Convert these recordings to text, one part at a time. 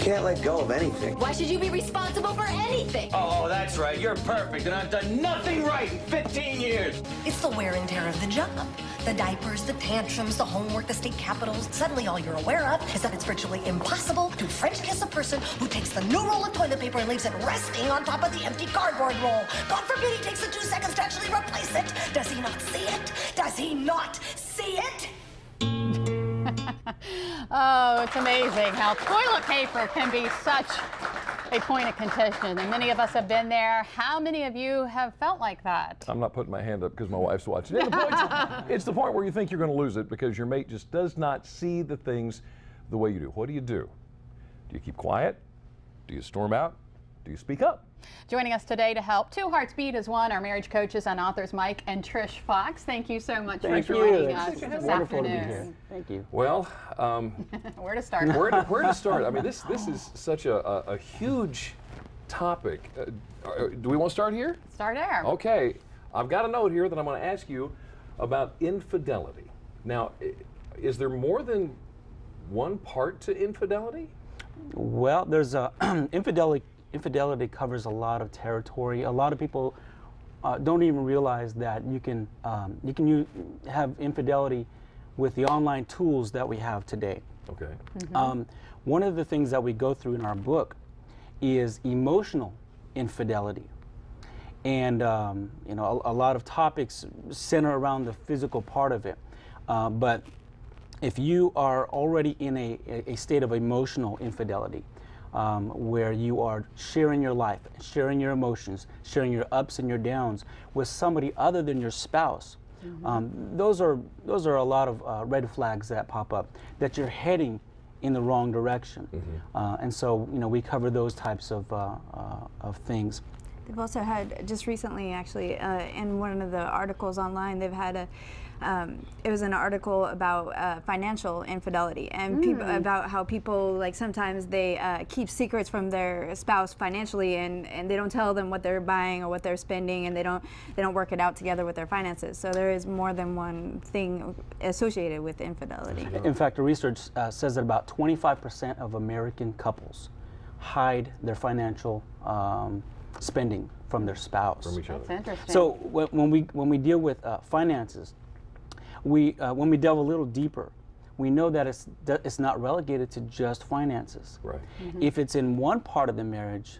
can't let go of anything. Why should you be responsible for anything? Oh, that's right. You're perfect, and I've done nothing right in 15 years. It's the wear and tear of the job. The diapers, the tantrums, the homework, the state capitals. Suddenly all you're aware of is that it's virtually impossible to French kiss a person who takes the new roll of toilet paper and leaves it resting on top of the empty cardboard roll. God forbid he takes the 2 seconds to actually replace it. Does he not see it? Does he not see it? Oh, it's amazing how toilet paper can be such a point of contention, and many of us have been there. How many of you have felt like that? I'm not putting my hand up because my wife's watching. It's the point where you think you're going to lose it because your mate just does not see the things the way you do. What do? Do you keep quiet? Do you storm out? Do you speak up? Joining us today to help Two Hearts Beat as one, our marriage coaches and authors Mike and Trish Fox. Thank you so much for joining us this afternoon. Wonderful to be here. Thank you. Well, where to start? Where to start? I mean, this is such a huge topic. Do we want to start here? Start there. Okay. I've got a note here that I'm going to ask you about infidelity. Now, is there more than one part to infidelity? Well, there's infidelity covers a lot of territory. A lot of people don't even realize that you can have infidelity with the online tools that we have today. Okay. One of the things that we go through in our book is emotional infidelity, and you know, a lot of topics center around the physical part of it, but if you are already in a state of emotional infidelity, where you are sharing your life, sharing your emotions, sharing your ups and your downs with somebody other than your spouse, those are a lot of red flags that pop up, that you're heading in the wrong direction. And so, you know, we cover those types of things. They've also had, just recently actually, in one of the articles online, they've had a, it was an article about financial infidelity and about how people, like, sometimes they keep secrets from their spouse financially, and they don't tell them what they're buying or what they're spending, and they don't work it out together with their finances. So there is more than one thing associated with infidelity. In fact, the research says that about 25% of American couples hide their financial spending from their spouse. From each other. That's interesting. So when we deal with finances, when we delve a little deeper, we know that it's not relegated to just finances. Right. If it's in one part of the marriage,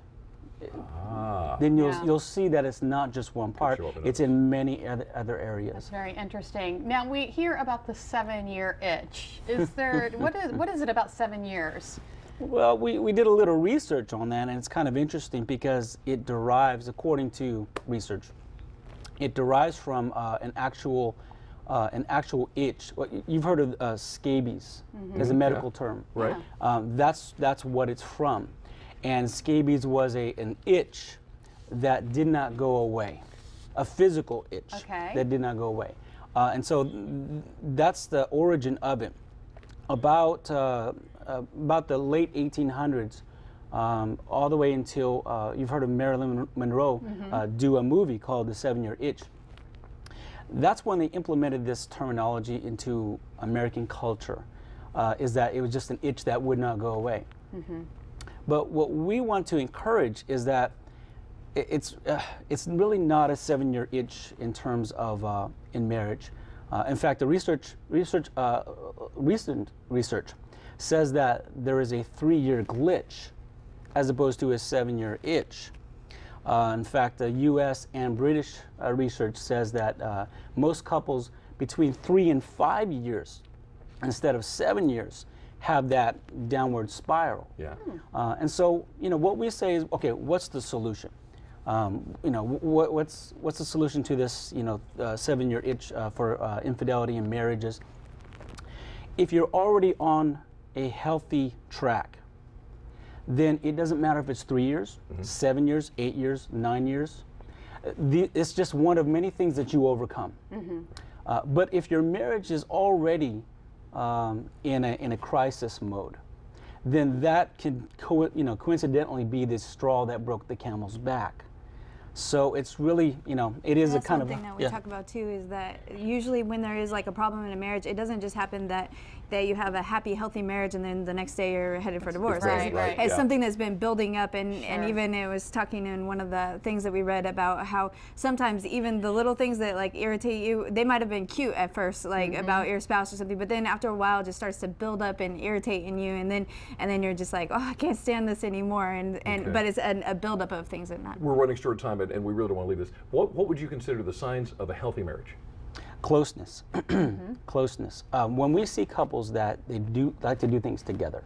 then you'll see that it's not just one part. It's in many other areas. That's very interesting. Now we hear about the 7-year itch. Is there what is it about 7 years? Well, we did a little research on that, and it's kind of interesting because it derives, according to research, it derives from an actual itch. Well, you've heard of scabies as a medical term, right? That's what it's from, and scabies was an itch that did not go away, a physical itch that did not go away, and so that's the origin of it. About the late 1800s, all the way until you've heard of Marilyn Monroe do a movie called The 7-Year Itch. That's when they implemented this terminology into American culture, is that it was just an itch that would not go away. But what we want to encourage is that it's really not a 7-year itch in terms of in marriage. In fact, the recent research says that there is a 3-year glitch as opposed to a 7-year itch. In fact, the U.S. and British research says that most couples between 3 and 5 years, instead of 7 years, have that downward spiral. Yeah. And so, you know, what we say is, okay, what's the solution? You know, what's the solution to this, you know, 7-year itch for infidelity in marriages? If you're already on a healthy track, then it doesn't matter if it's 3 years, 7 years, 8 years, 9 years. It's just one of many things that you overcome. But if your marriage is already in a crisis mode, then that can coincidentally be the straw that broke the camel's back. So it's really, you know, it is a kind of... That's one thing that we talk about too, is that usually when there is like a problem in a marriage, it doesn't just happen that that you have a happy, healthy marriage and then the next day you're headed for divorce. Right, right. It's something that's been building up, and even it was talking in one of the things that we read about how sometimes even the little things that like irritate you, they might have been cute at first, like about your spouse or something, but then after a while it just starts to build up and irritate in you, and then you're just like, oh, I can't stand this anymore, but it's a buildup of things in that. We're running short of time, and we really don't want to leave this. What would you consider the signs of a healthy marriage? Closeness. Closeness. When we see couples that they do like to do things together,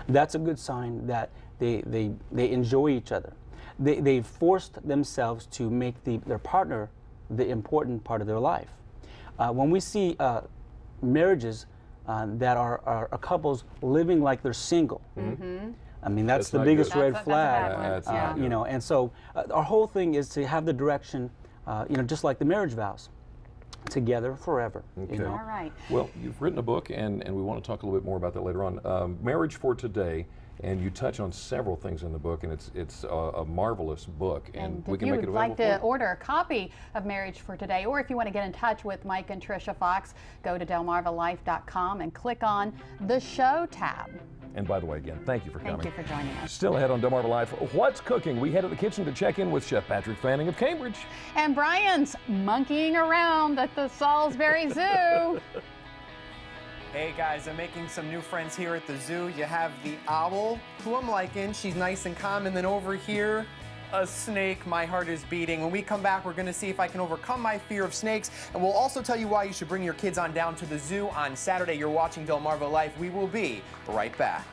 that's a good sign that they enjoy each other. They've forced themselves to make their partner the important part of their life. When we see marriages that are couples living like they're single, I mean, that's the biggest red flag. You know, and so our whole thing is to have the direction, you know, just like the marriage vows. Together forever. Okay. You know? All right. Well, you've written a book, and we want to talk a little bit more about that later on. Marriage for Today, and you touch on several things in the book, and it's a marvelous book, and we can make it available. If you would like to order a copy of Marriage for Today, or if you want to get in touch with Mike and Tricia Fox, go to delmarvalife.com and click on the Show tab. And by the way, again, thank you for coming. Thank you for joining us. Still ahead on Delmarva Life, what's cooking? We head to the kitchen to check in with Chef Patrick Fanning of Cambridge. And Brian's monkeying around at the Salisbury Zoo. Hey guys, I'm making some new friends here at the zoo. You have the owl, who I'm liking. She's nice and calm. And then over here, a snake. My heart is beating. When we come back, we're going to see if I can overcome my fear of snakes. And we'll also tell you why you should bring your kids on down to the zoo on Saturday. You're watching Delmarva Life. We will be right back.